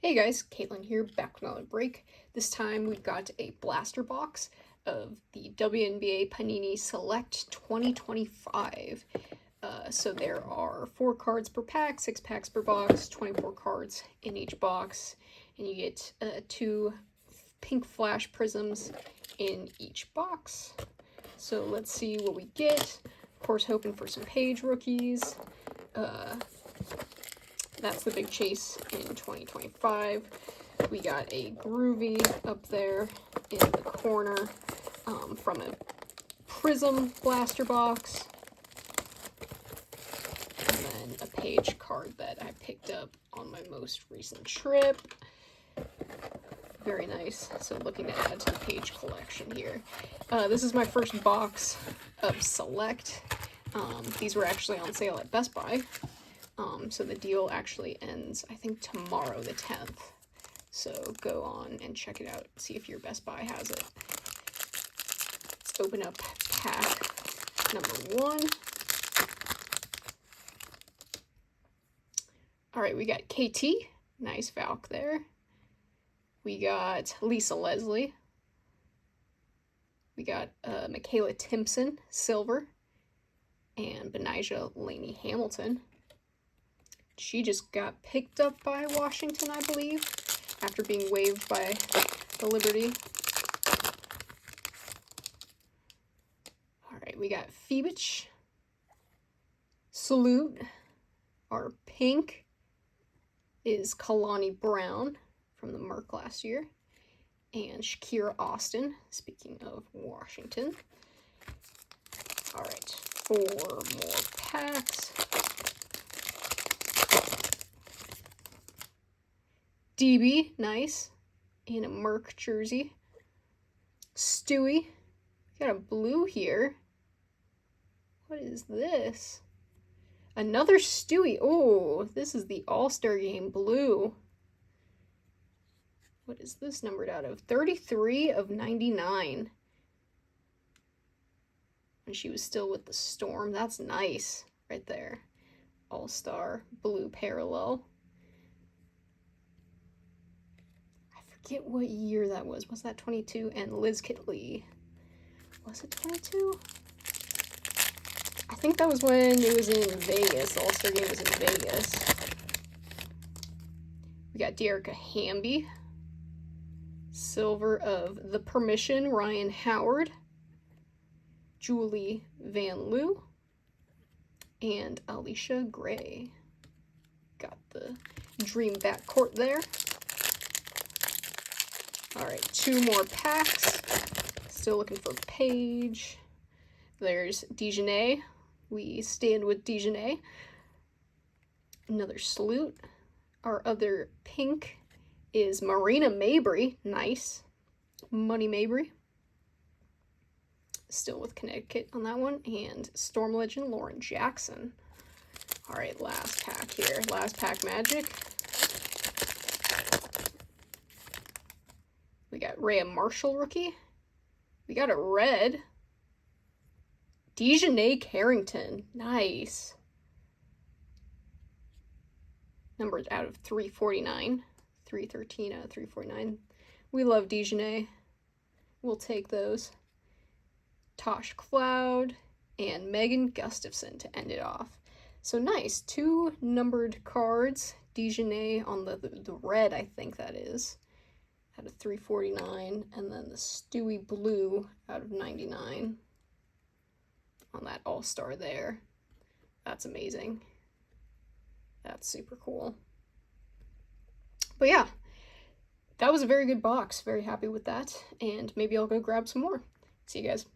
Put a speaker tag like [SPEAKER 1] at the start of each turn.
[SPEAKER 1] Hey guys, Caitlin here, back with another break. This time we got a blaster box of the Wnba Panini Select 2025. So there are 4 cards per pack, 6 packs per box, 24 cards in each box, and you get 2 pink flash prisms in each box. So let's see what we get. Of course, hoping for some page rookies. That's the big chase in 2025. We got a Groovy up there in the corner from a Prism blaster box. And then a page card that I picked up on my most recent trip. Very nice. So looking to add to the page collection here. This is my first box of Select. These were actually on sale at Best Buy. So the deal actually ends, I think, tomorrow, the 10th. So go on and check it out. See if your Best Buy has it. Let's open up pack number 1. Alright, we got KT. Nice Valk there. We got Lisa Leslie. We got Michaela Timpson, Silver. And Benijah Laney Hamilton. She just got picked up by Washington, I believe, after being waived by the Liberty. Alright, we got Phoebich. Salute. Our pink is Kalani Brown from the Merc last year. And Shakira Austin, speaking of Washington. Alright, 4 more packs. DB, nice, in a Merc jersey. Stewie, got a blue here. What is this? Another Stewie. Oh, this is the All-Star Game blue. What is this numbered out of? 33 of 99. When she was still with the Storm. That's nice right there. All-Star blue parallel. Forget what year that was. Was that 22? And Liz Kitley. Was it 22? I think that was when it was in Vegas. The All-Star Game was in Vegas. We got Dearica Hamby. Silver of The Permission, Ryan Howard. Julie Van Loo. And Alicia Gray. Got the dream backcourt there. Alright, 2 more packs. Still looking for Paige. There's Dejanay. We stand with Dejanay. Another Salute. Our other pink is Marina Mabry. Nice. Money Mabry. Still with Connecticut on that one. And Storm Legend Lauren Jackson. Alright, last pack here. Last pack magic. We got Rhea Marshall rookie. We got a red. Dejanay Carrington. Nice. Numbered out of 349. 313 out of 349. We love Dejanay. We'll take those. Tosh Cloud and Megan Gustafson to end it off. So nice. 2 numbered cards. Dejanay on the red, I think that is. Out of 349, and then the Stewie Blue out of 99 on that All-Star there. That's amazing. That's super cool. But yeah, that was a very good box. Very happy with that, and maybe I'll go grab some more. See you guys.